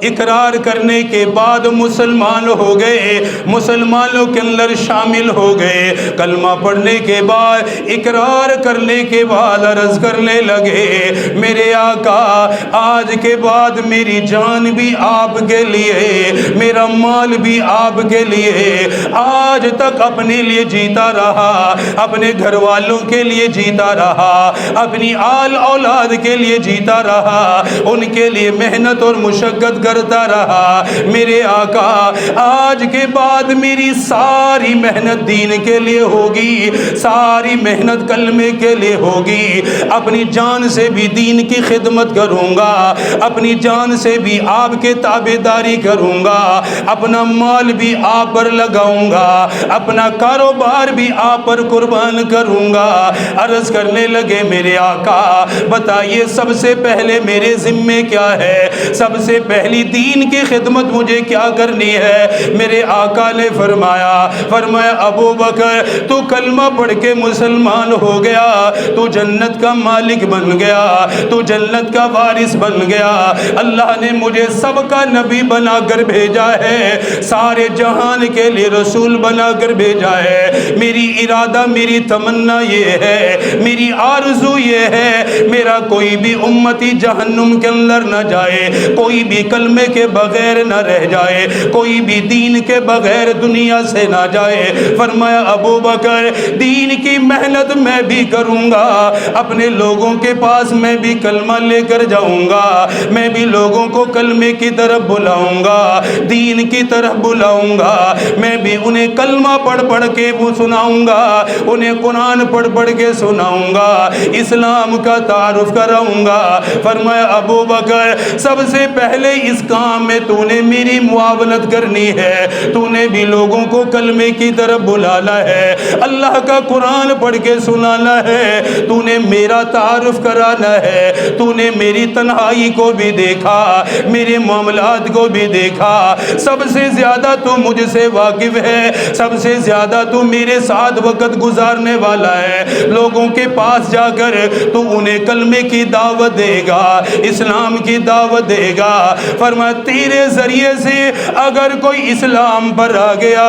اقرار کرنے کے بعد مسلمان ہو گئے، مسلمانوں کے اندر شامل ہو گئے، کلمہ پڑھنے کے بعد اقرار کرنے کے بعد عرض کرنے لگے میرے آقا آج کے بعد میری جان بھی آپ کے لیے، میرا مال بھی آپ کے لیے، آج تک اپنے لیے جیتا رہا، اپنے گھر والوں کے لیے جیتا رہا، اپنی آل اولاد کے لیے جیتا رہا، ان کے لیے محنت اور مشقت کرتا رہا، میرے آقا آج کے بعد میری ساری محنت دین کے لیے ہوگی، ساری محنت کلمے کے لیے ہوگی، اپنی جان سے بھی دین کی خدمت کروں گا، اپنی جان سے بھی آپ کے تابعداری کروں گا، اپنا مال بھی آپ پر لگاؤں گا، اپنا کاروبار بھی آپ پر قربان کروں گا۔ عرض کرنے لگے میرے آقا بتائیے سب سے پہلے میرے ذمے کیا ہے، سب سے پہلی دین کی خدمت مجھے کیا کرنی ہے؟ میرے آقا نے فرمایا ابو بکر تو کلمہ پڑھ کے مسلمان ہو گیا، تو جنت کا مالک بن گیا، تو جنت کا وارث بن گیا، اللہ نے مجھے سب کا نبی بنا کر بھیجا ہے، سارے جہان کے لیے رسول بنا کر بھیجا ہے، میری ارادہ میری تمنا یہ ہے، میری آرزو یہ ہے میرا کوئی بھی امتی جہنم کے اندر نہ جائے، کوئی بھی کلمے کے بغیر نہ رہ جائے، کوئی بھی دین کے بغیر دنیا سے نہ جائے۔ فرمایا ابو بکر دین کی محنت میں بھی کروں گا، اپنے لوگوں کے پاس میں بھی کلمہ لے کر جاؤں گا، میں بھی لوگوں کو کلمے کی طرف بلاؤں گا، دین کی طرف بلاؤں گا، میں بھی انہیں کلمہ پڑھ پڑھ کے وہ سناؤں گا، انہیں قرآن پڑھ پڑھ کے سناؤں گا، اسلام کا تعارف کراؤں گا۔ فرمایا ابو بکر سب سے پہلے اس کام میں تو نے میری معاونت کرنی ہے، تو نے بھی لوگوں کو کلمے کی طرف بلانا ہے، اللہ کا قرآن پڑھ کے سنانا ہے، تو نے میرا تعارف کرانا ہے، تو نے میری تنہائی کو بھی دیکھا، میرے معاملات کو بھی دیکھا، سب سے زیادہ تو مجھ سے واقف ہے، سب سے زیادہ تو میرے ساتھ وقت گزارنے والا ہے، لوگوں کے پاس جا کر تو انہیں کلمے کی دعوت دے گا، اسلام کی دعوت دے گا۔ فرمایا تیرے ذریعے سے اگر کوئی اسلام پر آ گیا،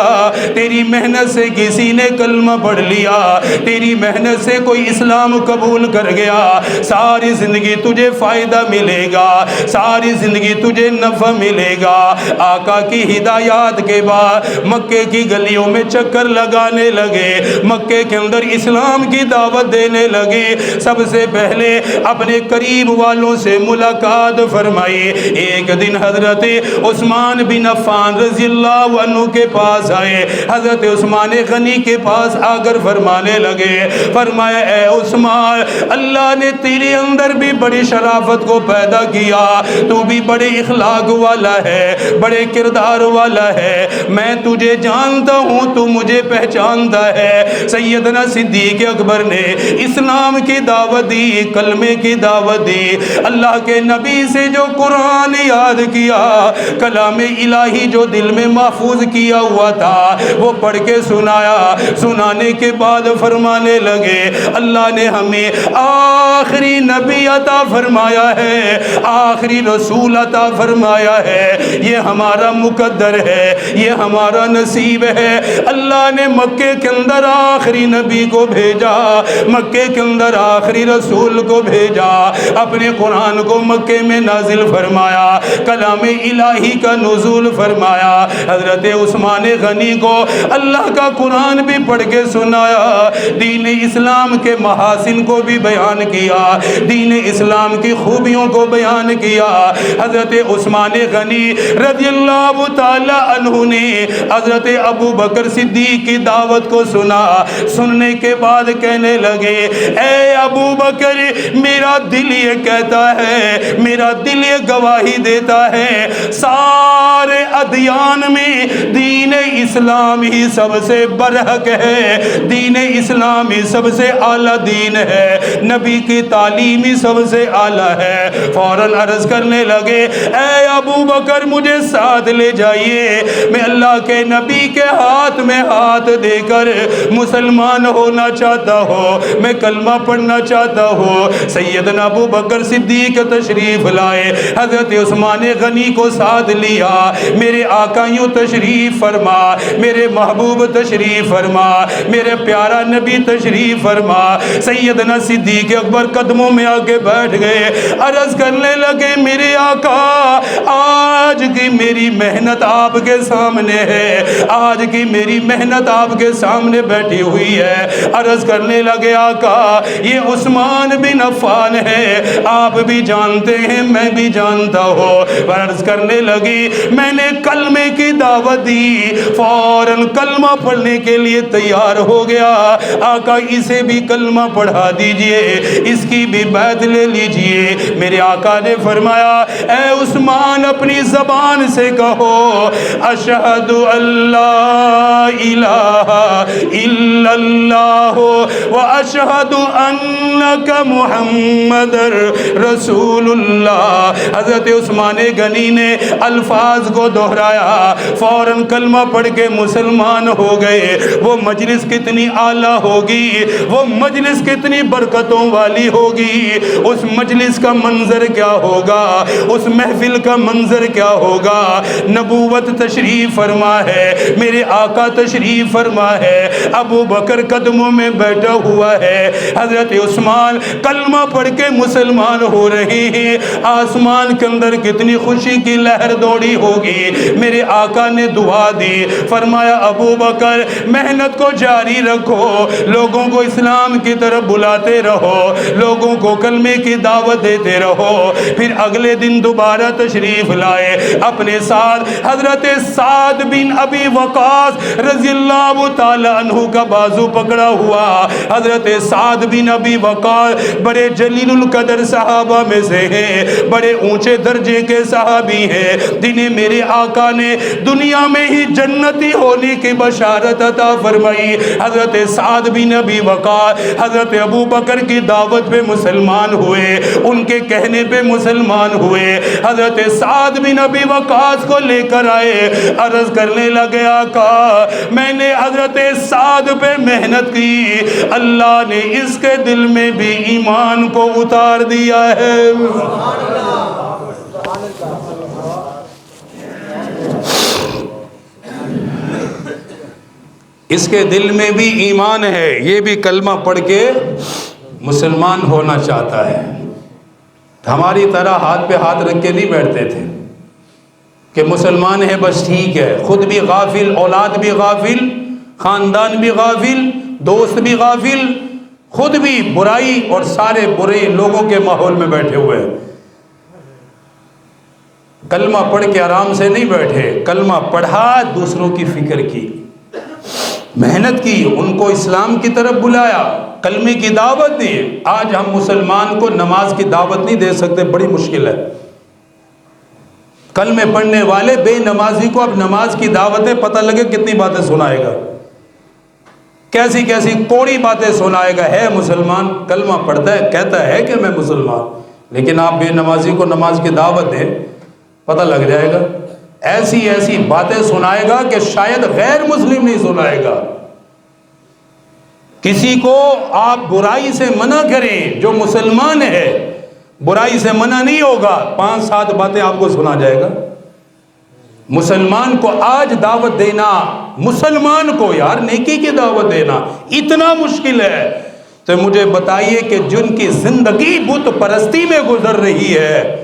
تیری محنت سے کسی نے کلمہ پڑھ لیا، تیری محنت سے کوئی اسلام قبول کر گیا، ساری زندگی تجھے فائدہ ملے گا، ساری زندگی تجھے نفع ملے گا۔ آقا کی ہدایات کے بعد مکے کی گلیوں میں چکر لگانے لگے، مکے کے اندر اسلام کی دعوت دینے لگے، سب سے پہلے اپنے قریب والوں سے ملاقات فرمائی۔ ایک دن حضرت عثمان بن عفان رضی اللہ عنہ کے پاس آئے، حضرت عثمان غنی کے پاس آ کر فرمانے لگے، فرمایا اے عثمان اللہ نے تیرے اندر بھی بڑی شرافت کو پیدا کیا، تو بھی بڑے اخلاق والا ہے، بڑے کردار والا ہے، میں تجھے جانتا ہوں تو مجھے پہچانتا ہے۔ سیدنا صدیق اکبر نے اسلام کی دعوت دی، کلمے کی دعوت دی، اللہ کے نبی سے جو قرآن یاد کیا، کلام الہی جو دل میں محفوظ کیا ہوا تھا وہ پڑھ کے سنایا، سنانے کے بعد فرمانے لگے اللہ نے ہمیں آخری نبی عطا فرمایا ہے، آخری رسول عطا فرمایا ہے، یہ ہمارا مقدر ہے، یہ ہمارا نصیب ہے۔ اللہ نے مکے کے اندر آخری نبی کو بھیجا، مکے کے اندر آخری رسول کو بھیجا، اپنے قرآن کو مکے میں نازل فرمایا، کلام الہی کا نزول فرمایا۔ حضرت عثمان غنی کو اللہ کا قرآن بھی پڑھ کے سنایا، دین اسلام کے محاسن کو بھی بیان کیا، دین اسلام کی خوبیوں کو بیان کیا۔ حضرت عثمان غنی رضی اللہ تعالی عنہ نے حضرت ابو بکر صدیق کی دعوت کو سنا، سننے کے بعد کہنے لگے اے ابو بکر میرا دل یہ کہتا ہے، میرا دل یہ گواہی دیتا ہے سارے ادیان میں دین اسلام ہی سب سے برحق ہے، دین اسلام ہی سب سے اعلیٰ دین ہے، نبی کی تعلیم ہی سب سے اعلیٰ ہے۔ فوراً عرض کرنے لگے اے ابو بکر مجھے ساتھ لے جائیے، میں اللہ کے نبی کے ہاتھ میں ہاتھ دے کر مسلمان ہونا چاہتا ہوں، میں کلمہ پڑھنا چاہتا ہوں۔ سیدنا ابو بکر صدیق تشریف لائے، حضرت عثمان غنی کو ساتھ لیا، میرے آقا یوں تشریف فرما، میرے محبوب تشریف فرما، میرے پیارا نبی تشریف فرما۔ سیدنا صدیق اکبر قدموں میں آگے بیٹھ گئے، عرض کرنے لگے میرے آقا آج کی میری محنت آپ کے سامنے ہے، آج کی میری محنت آپ کے سامنے بیٹھی ہوئی ہے۔ عرض کرنے لگے آقا یہ عثمان بن عفان ہے، آپ بھی جانتے ہیں میں بھی جانتا ہوں۔ عرض کرنے لگی میں نے کلمے کی دعوت دی، فوراً کلمہ پڑھنے کے لیے تیار ہو گیا۔ آقا اسے بھی کلمہ پڑھا دیجئے، اس کی بھی بیعت لے لیجئے۔ میرے آقا نے فرمایا اے عثمان اپنی زبان سے کہو اشہد اللہ الہ الا اللہ و اشہد انک محمد رسول اللہ۔ حضرت عثمان غنی نے الفاظ کو دہرایا، فوراً کلمہ پڑھ کے مسلمان ہو گئے۔ وہ مجلس کتنی اعلیٰ ہوگی، وہ مجلس کتنی برکتوں والی ہوگی، اس مجلس کا منظر کیا ہوگا، اس محفل کا منظر کیا ہوگا۔ نبوت تشریف فرما ہے، میرے آقا تشریف فرما ہے، ابو بکر قدموں میں بیٹھا ہوا ہے، حضرت عثمان کلمہ پڑھ کے مسلمان ہو رہے ہیں۔ آسمان کے اندر کتنی خوشی کی لہر دوڑی ہوگی۔ میرے آقا نے دعا دی، فرمایا ابو بکر محنت کو جاری رکھو، لوگوں کو اسلام کی طرف بلاتے رہو، لوگوں کو کلمے کی دعوت دیتے رہو۔ پھر اگلے دن دوبارہ تشریف لائے، اپنے ساتھ حضرت سعد بن ابی وقاص رضی اللہ تعالی عنہ کا بازو پکڑا ہوا۔ حضرت سعد بن ابی وقاص بڑے جلیل القدر صحابہ میں سے ہیں، بڑے اونچے درجے کے صحابی ہیں، جنہیں میرے آقا نے دنیا میں ہی جنتی ہونے کی بشارت عطا فرمائی۔ حضرت سعد بن ابی وقاص حضرت ابو بکر کی دعوت پہ مسلمان ہوئے، ان کے کہنے پہ مسلمان ہوئے۔ حضرت سعد بن ابی وقاص کو لے کر آئے، عرض کرنے لگے آقا میں نے حضرت سعد پہ محنت کی، اللہ نے اس کے دل میں بھی ایمان کو اتار دیا ہے۔ اس کے دل میں بھی ایمان ہے، یہ بھی کلمہ پڑھ کے مسلمان ہونا چاہتا ہے۔ ہماری طرح ہاتھ پہ ہاتھ رکھ کے نہیں بیٹھتے تھے کہ مسلمان ہے بس ٹھیک ہے، خود بھی غافل، اولاد بھی غافل، خاندان بھی غافل، دوست بھی غافل، خود بھی برائی اور سارے برے لوگوں کے ماحول میں بیٹھے ہوئے ہیں۔ کلمہ پڑھ کے آرام سے نہیں بیٹھے، کلمہ پڑھا، دوسروں کی فکر کی، محنت کی، ان کو اسلام کی طرف بلایا، کلمے کی دعوت دی۔ آج ہم مسلمان کو نماز کی دعوت نہیں دے سکتے، بڑی مشکل ہے۔ کلمے پڑھنے والے بے نمازی کو اب نماز کی دعوتیں پتہ لگے کتنی باتیں سنائے گا، کیسی کیسی کوڑی باتیں سنائے گا۔ ہے مسلمان، کلمہ پڑھتا ہے، کہتا ہے کہ میں مسلمان، لیکن آپ بے نمازی کو نماز کی دعوت دیں، پتہ لگ جائے گا۔ ایسی ایسی باتیں سنائے گا کہ شاید غیر مسلم نہیں سنائے گا۔ کسی کو آپ برائی سے منع کریں، جو مسلمان ہے برائی سے منع نہیں ہوگا، 5-7 باتیں آپ کو سنا جائے گا۔ مسلمان کو آج دعوت دینا، مسلمان کو یار نیکی کی دعوت دینا اتنا مشکل ہے، تو مجھے بتائیے کہ جن کی زندگی بت پرستی میں گزر رہی ہے،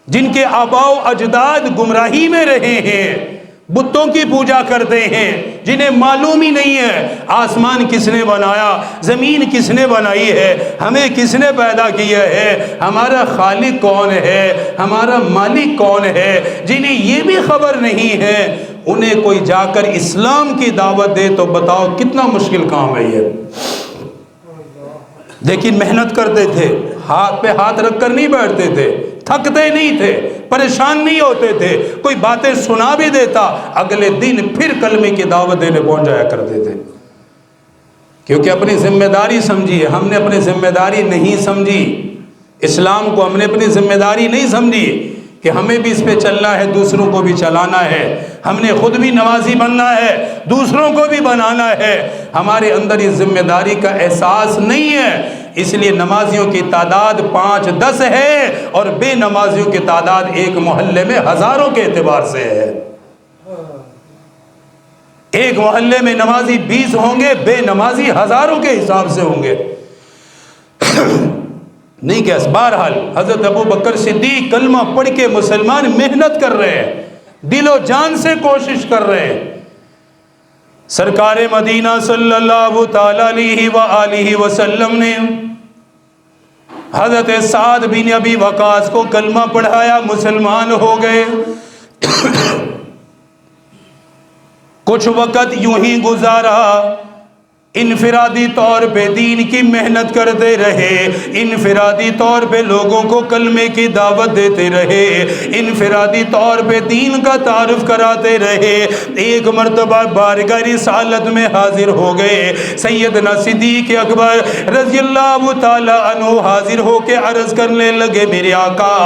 جن کے آباء و اجداد گمراہی میں رہے ہیں، بتوں کی پوجا کرتے ہیں، جنہیں معلوم ہی نہیں ہے آسمان کس نے بنایا، زمین کس نے بنائی ہے، ہمیں کس نے پیدا کیا ہے، ہمارا خالق کون ہے، ہمارا مالک کون ہے، جنہیں یہ بھی خبر نہیں ہے، انہیں کوئی جا کر اسلام کی دعوت دے تو بتاؤ کتنا مشکل کام ہے یہ۔ لیکن محنت کرتے تھے، ہاتھ پہ ہاتھ رکھ کر نہیں بیٹھتے تھے، تھکتے نہیں تھے، پریشان نہیں ہوتے تھے، کوئی باتیں سنا بھی دیتا اگلے دن پھر کلمے کی دعوت دینے پہنچ جایا کرتے تھے، کیونکہ اپنی ذمہ داری سمجھی ہے۔ ہم نے اپنی ذمہ داری نہیں سمجھی، اسلام کو ہم نے اپنی ذمہ داری نہیں سمجھی کہ ہمیں بھی اس پہ چلنا ہے، دوسروں کو بھی چلانا ہے، ہم نے خود بھی نمازی بننا ہے، دوسروں کو بھی بنانا ہے۔ ہمارے اندر اس ذمہ داری کا احساس نہیں ہے، اس لیے نمازیوں کی تعداد 5-10 ہے اور بے نمازیوں کی تعداد ایک محلے میں ہزاروں کے اعتبار سے ہے۔ ایک محلے میں نمازی 20 ہوں گے، بے نمازی ہزاروں کے حساب سے ہوں گے۔ نہیں کہ بہرحال حضرت ابو بکر صدیق کلمہ پڑھ کے مسلمان محنت کر رہے ہیں، دل و جان سے کوشش کر رہے ہیں۔ سرکار مدینہ صلی اللہ تعالی علیہ وآلہ وسلم نے حضرت سعد بن ابی وقاص کو کلمہ پڑھایا، مسلمان ہو گئے۔ کچھ وقت یوں ہی گزارا، انفرادی طور پہ دین کی محنت کرتے رہے، انفرادی طور پہ لوگوں کو کلمے کی دعوت دیتے رہے، انفرادی طور پہ دین کا تعارف کراتے رہے۔ ایک مرتبہ بارگاہ رسالت میں حاضر ہو گئے، سیدنا صدیق اکبر رضی اللہ تعالی عنہ حاضر ہو کے عرض کرنے لگے، میرے آقا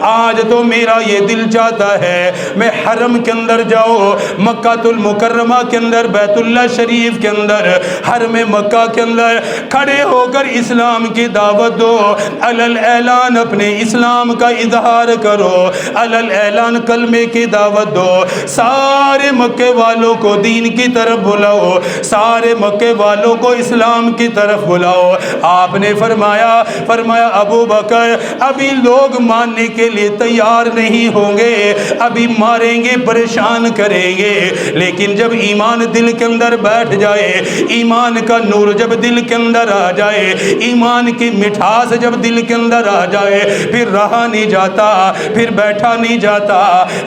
آج تو میرا یہ دل چاہتا ہے میں حرم کے اندر جاؤں، مکہ المکرمہ کے اندر، بیت اللہ شریف کے اندر، حرم مکہ کے اندر کھڑے ہو کر اسلام کی دعوت دو، علل اعلان اپنے اسلام کا اظہار کرو، علل اعلان کلمے کی دعوت دو، سارے مکے والوں کو دین کی طرف بلاؤ، سارے مکے والوں کو اسلام کی طرف بلاؤ۔ آپ نے فرمایا ابو بکر ابھی لوگ ماننے کے لیے تیار نہیں ہوں گے، ابھی ماریں گے، پریشان کریں گے، لیکن جب ایمان دل کے اندر بیٹھ جائے، ایمان کا نور جب دل کے اندر آ جائے، ایمان کی مٹھاس جب دل کے اندر آ جائے، پھر رہا نہیں جاتا، پھر بیٹھا نہیں جاتا۔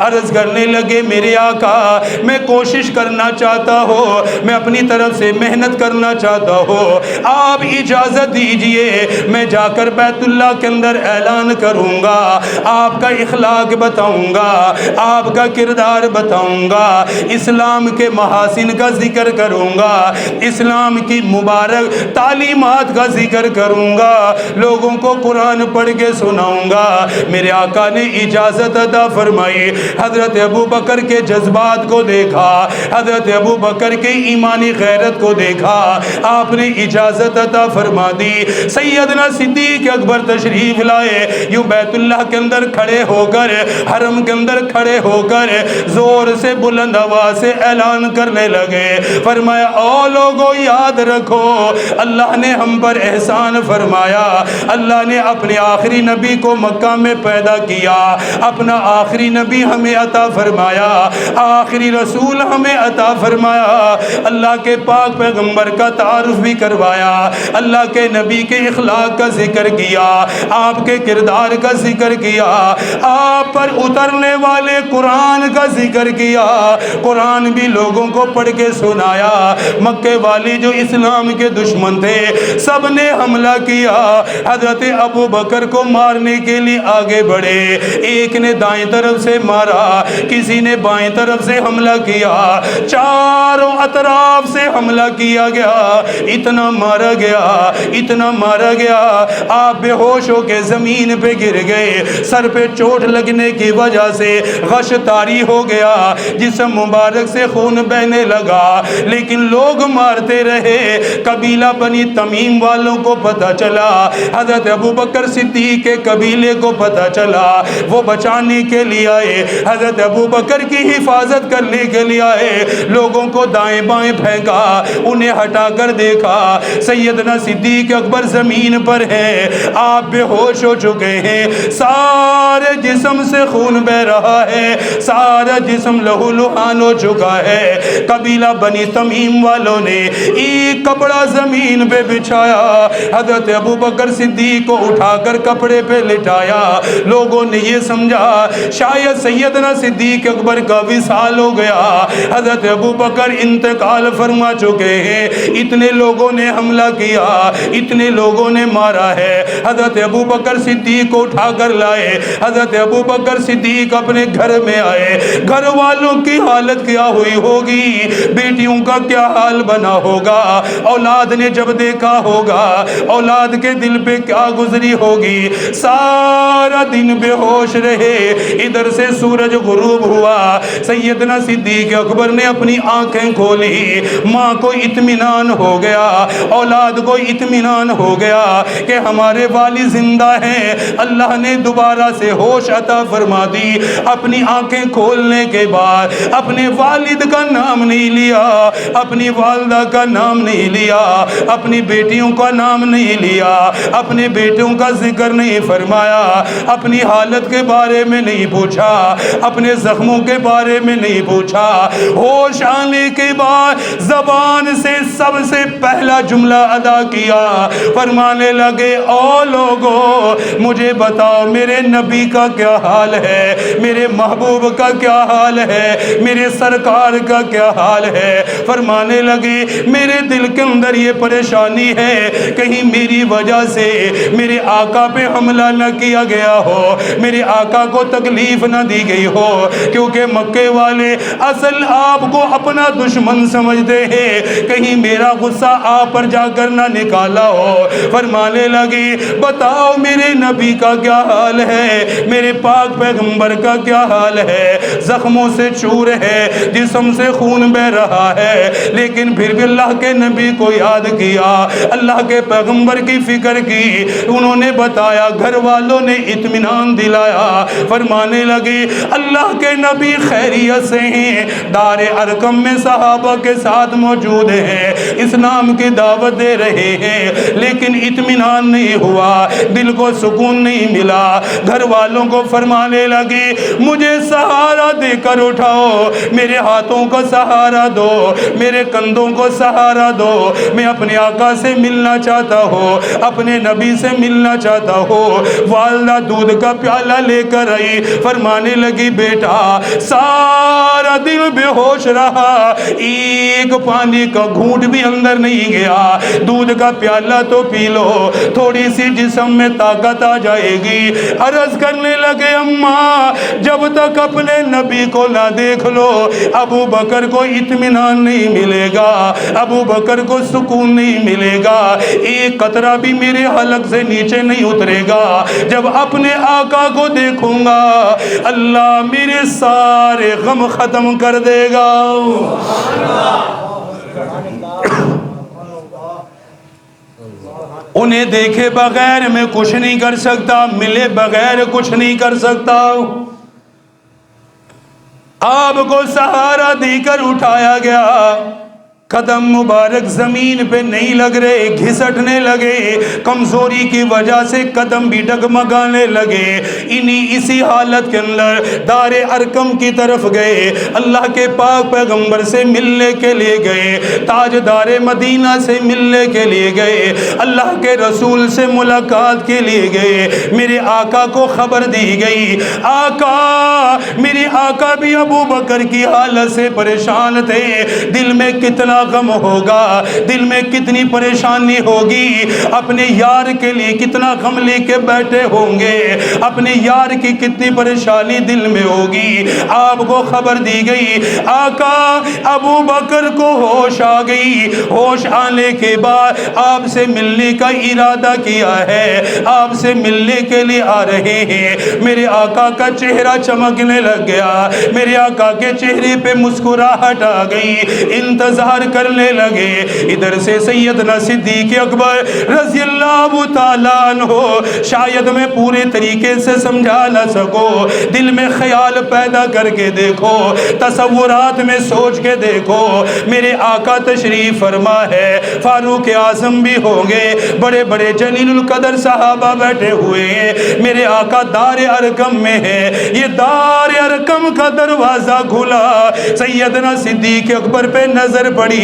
عرض کرنے لگے، میرے آقا میں کوشش کرنا چاہتا ہوں، میں اپنی طرف سے محنت کرنا چاہتا ہوں، آپ اجازت دیجئے میں جا کر بیت اللہ کے اندر اعلان کروں گا، آپ کا اخلاق بتاؤں گا، آپ کا کردار بتاؤں گا، اسلام کے محاسن کا ذکر کروں گا، اسلام کی مبارک تعلیمات کا ذکر کروں گا، لوگوں کو قرآن پڑھ کے سناؤں گا۔ میرے آقا نے اجازت عطا فرمائی۔ حضرت ابو بکر کے جذبات کو دیکھا، حضرت ابو بکر کے ایمانی غیرت کو دیکھا، آپ نے اجازت عطا فرما دی۔ سیدنا صدیق اکبر تشریف لائے، یوں بیت اللہ کے اندر کھڑے ہو کر، حرم کے اندر کھڑے ہو کر زور سے بلند آواز سے اعلان کرنے لگے، فرمایا او لوگو یاد رکھو اللہ نے ہم پر احسان فرمایا، اللہ نے اپنے آخری نبی کو مکہ میں پیدا کیا، اپنا آخری نبی ہمیں عطا فرمایا، آخری رسول ہمیں عطا فرمایا، اللہ کے پاک پیغمبر کا تعارف بھی کروایا، اللہ کے نبی کے اخلاق کا ذکر کیا، آپ کے کردار کا ذکر کیا، آپ پر اترنے والے قرآن کا ذکر کیا، قرآن بھی لوگوں کو پڑھ کے سنایا۔ مکے والی جو اسلام کے دشمن تھے سب نے حملہ کیا، حضرت ابو بکر کو مارنے کے لیے آگے بڑھے، ایک نے دائیں طرف سے مارا، کسی نے بائیں طرف سے حملہ کیا، چاروں اطراف سے حملہ کیا گیا، اتنا مارا گیا، اتنا مارا گیا، آپ بے ہوش ہو کے زمین پہ گر گئے، سر پہ چوٹ لگنے کی وجہ سے غش طاری ہو گیا، جسم مبارک سے خون بہنے لگا، لیکن لوگ مارتے رہے۔ قبیلہ بنی تمیم والوں کو پتہ چلا، حضرت ابو بکر صدیق کے قبیلے کو پتہ چلا، وہ بچانے کے لیے آئے، حضرت ابو بکر کی حفاظت کرنے کے لیے آئے، لوگوں کو دائیں بائیں پھینکا، انہیں ہٹا کر دیکھا، سیدنا صدیق اکبر زمین پر ہے، آپ بے ہوش ہو چکے ہیں، سارے جسم سے خون بہ رہا ہے، سارا جسم لہو لہان ہو چکا ہے۔ قبیلہ بنی تمیم والوں نے ایک کپڑا زمین پہ بچھایا، حضرت ابو بکر صدیق کو اٹھا کر کپڑے پہ لٹایا، لوگوں نے یہ سمجھا شاید سیدنا صدیق اکبر کا وصال ہو گیا، حضرت ابو بکر انتقال فرما چکے ہیں، اتنے لوگوں نے حملہ کیا، اتنے لوگوں نے مارا ہے۔ حضرت ابو بکر صدیق کو اٹھا کر لائے، حضرت ابو بکر صدیق اپنے گھر میں آئے، گھر والوں کی حالت کیا ہوئی ہوگی، بیٹیوں کا کیا حال بنا ہوگا، لگا، اولاد نے جب دیکھا ہوگا اولاد کے دل پہ کیا گزری ہوگی، سارا دن بے ہوش رہے۔ ادھر سے سورج غروب ہوا، سیدنا صدیق اکبر نے اپنی آنکھیں کھولی، ماں کو اطمینان ہو گیا، اولاد کو اطمینان ہو گیا کہ ہمارے والد زندہ ہیں۔ اللہ نے دوبارہ سے ہوش عطا فرما دی۔ اپنی آنکھیں کھولنے کے بعد اپنے والد کا نام نہیں لیا، اپنی والدہ کا نام نہیں لیا، اپنی بیٹیوں کا نام نہیں لیا، اپنے بیٹوں کا ذکر نہیں فرمایا، اپنی حالت کے بارے میں نہیں پوچھا، اپنے زخموں کے بارے میں نہیں پوچھا۔ ہوش آنے کے بعد زبان سے سب سے پہلا جملہ ادا کیا، فرمانے لگے او لوگو مجھے بتاؤ میرے نبی کا کیا حال ہے، میرے محبوب کا کیا حال ہے، میرے سرکار کا کیا حال ہے۔ فرمانے لگے میرے دل کے اندر یہ پریشانی ہے کہیں میری وجہ سے میرے آقا پہ حملہ نہ کیا گیا ہو، میرے آقا کو تکلیف نہ دی گئی ہو، کیونکہ مکے والے اصل آپ کو اپنا دشمن سمجھتے ہیں، کہیں میرا غصہ آپ پر جا کر نہ نکالا ہو۔ فرمانے لگے بتاؤ میرے نبی کا کیا حال ہے، میرے پاک پیغمبر کا کیا حال ہے، زخموں سے چور ہے، جسم سے خون بہ رہا ہے، لیکن پھر بھی اللہ کے نبی کو یاد کیا، اللہ کے پیغمبر کی فکر کی، انہوں نے بتایا، گھر والوں نے اطمینان دلایا۔ فرمانے لگے اللہ کے نبی خیریت سے ہیں، دار ارقم میں صحابہ کے ساتھ موجود ہیں، اسلام کی دعوت دے رہے ہیں، لیکن اطمینان نہیں ہوا، دل کو سکون نہیں ملا۔ گھر والوں کو فرمانے لگے مجھے سہارا دے کر اٹھاؤ، میرے ہاتھوں کو سہارا دو، میرے کندھوں کو سہارا دو، میں اپنے آقا سے ملنا چاہتا ہوں، اپنے نبی سے ملنا چاہتا ہوں۔ والدہ دودھ کا پیالہ لے کر آئی، فرمانے لگی بیٹا سارا دن بے ہوش رہا، ایک پانی کا گھونٹ بھی اندر نہیں گیا، دودھ کا پیالہ تو پی لو، تھوڑی سی جسم میں طاقت آ جائے گی۔ عرض کرنے لگے اماں جب تک اپنے نبی کو نہ دیکھ لو ابو بکر کو اطمینان نہیں ملے گا، ابو بکر کو سکون نہیں ملے گا، ایک قطرہ بھی میرے حلق سے نیچے نہیں اترے گا۔ جب اپنے آقا کو دیکھوں گا اللہ میرے سارے غم ختم کر دے گا۔ انہیں دیکھے بغیر میں کچھ نہیں کر سکتا، ملے بغیر کچھ نہیں کر سکتا۔ آپ کو سہارا دے کر اٹھایا گیا، قدم مبارک زمین پہ نہیں لگ رہے، گھسٹنے لگے، کمزوری کی وجہ سے قدم بھی ڈگمگانے لگے۔ اسی حالت کے اندر دار ارقم کی طرف گئے، اللہ کے پاک پیغمبر سے ملنے کے لیے گئے، تاجدار مدینہ سے ملنے کے لیے گئے، اللہ کے رسول سے ملاقات کے لیے گئے۔ میرے آقا کو خبر دی گئی، آقا میرے آقا بھی ابو بکر کی حالت سے پریشان تھے، دل میں کتنا غم ہوگا، دل میں کتنی پریشانی ہوگی، اپنے یار کے لیے کتنا غم لے کے بیٹھے ہوں گے، اپنے یار کی کتنی پریشانی دل میں ہوگی۔ آپ کو خبر دی گئی، آقا ابو بکر کو ہوش آ گئی، ہوش آنے کے بعد آپ سے ملنے کا ارادہ کیا ہے، آپ سے ملنے کے لیے آ رہے ہیں۔ میرے آقا کا چہرہ چمکنے لگ گیا، میرے آقا کے چہرے پہ مسکراہٹ آ گئی، انتظار کرنے لگے۔ ادھر سے سیدنا صدیق اکبر رضی اللہ تعالیٰ عنہ، شاید میں پورے طریقے سے سمجھا نہ سکوں، دل میں خیال پیدا کر کے دیکھو، تصورات میں سوچ کے دیکھو، میرے آقا تشریف فرما ہے، فاروق اعظم بھی ہوں گے، بڑے بڑے جلیل القدر صحابہ بیٹھے ہوئے ہیں، میرے آقا دار ارقم میں ہے، یہ دار ارقم کا دروازہ کھلا، سیدنا صدیق اکبر پہ نظر پڑی،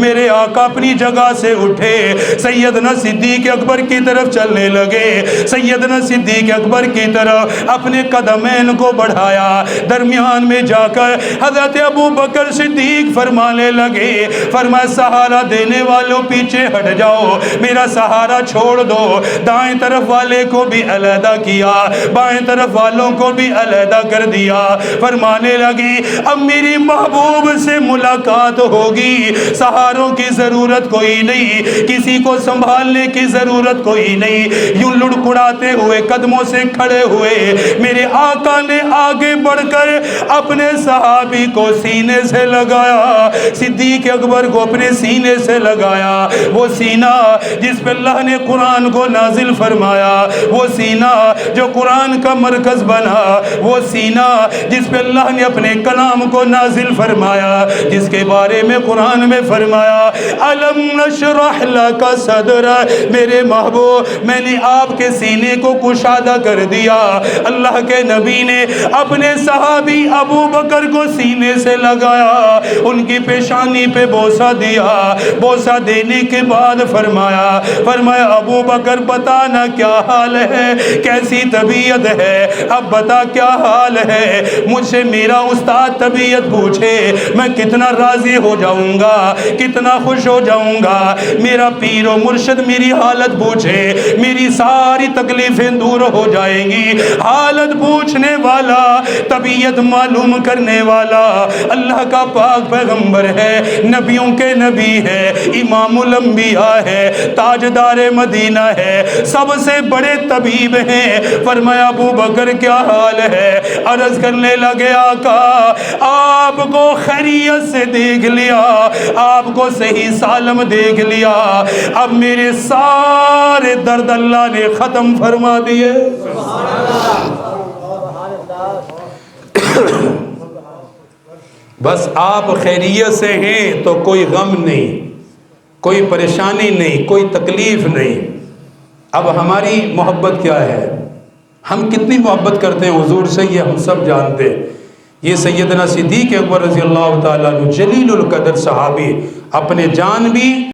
میرے آقا اپنی جگہ سے اٹھے، سیدنا صدیق اکبر کی طرف چلنے لگے، سیدنا صدیق اکبر کی طرف اپنے قدمین کو بڑھایا، درمیان میں جا کر حضرت ابو بکر صدیق فرمانے لگے، فرمایا سہارا دینے والوں پیچھے ہٹ جاؤ، میرا سہارا چھوڑ دو، دائیں طرف والے کو بھی علیحدہ کیا، بائیں طرف والوں کو بھی علیحدہ کر دیا، فرمانے لگی اب میری محبوب سے ملاقات ہوگی، نہیں، سہاروں کی ضرورت کوئی نہیں، کسی کو سنبھالنے کی ضرورت کوئی نہیں، یوں لڑکڑاتے ہوئے قدموں سے کھڑے ہوئے میرے آقا نے آگے بڑھ کر اپنے صحابی کو سینے سے لگایا، صدیق اکبر کو اپنے سینے سے لگایا، وہ سینہ جس پہ اللہ نے قرآن کو نازل فرمایا، وہ سینہ جو قرآن کا مرکز بنا، وہ سینہ جس پہ اللہ نے اپنے کلام کو نازل فرمایا، جس کے بارے میں قرآن میں فرمایا الم نشرح لک صدرک، میرے محبوب میں نے آپ کے سینے کو کشادہ کر دیا۔ اللہ کے نبی نے اپنے صحابی ابو بکر کو سینے سے لگایا، ان کی پیشانی پہ بوسہ دیا، بوسہ دینے کے بعد فرمایا ابو بکر بتانا کیا حال ہے، کیسی طبیعت ہے، اب بتا کیا حال ہے، مجھ سے میرا استاد طبیعت پوچھے میں کتنا راضی ہو جاؤں گا، کتنا خوش ہو جاؤں گا، میرا پیر و مرشد میری حالت پوچھے میری ساری تکلیفیں دور ہو جائیں گی۔ حالت پوچھنے والا، طبیعت معلوم کرنے والا اللہ کا پاک پیغمبر ہے، نبیوں کے نبی ہے، امام الانبیاء ہے، تاجدار مدینہ ہے، سب سے بڑے طبیب ہیں۔ فرمایا ابو بکر کیا حال ہے، عرض کرنے لگے آقا آپ کو خیریت سے دیکھ لیا، آپ کو صحیح سالم دیکھ لیا، اب میرے سارے درد اللہ نے ختم فرما دیے۔ بس آپ خیریت سے ہیں تو کوئی غم نہیں، کوئی پریشانی نہیں، کوئی تکلیف نہیں۔ اب ہماری محبت کیا ہے، ہم کتنی محبت کرتے ہیں حضور سے، یہ ہم سب جانتے ہیں۔ یہ سیدنا صدیق اکبر رضی اللہ تعالیٰ عنہ جلیل القدر صحابی، اپنے جان بھی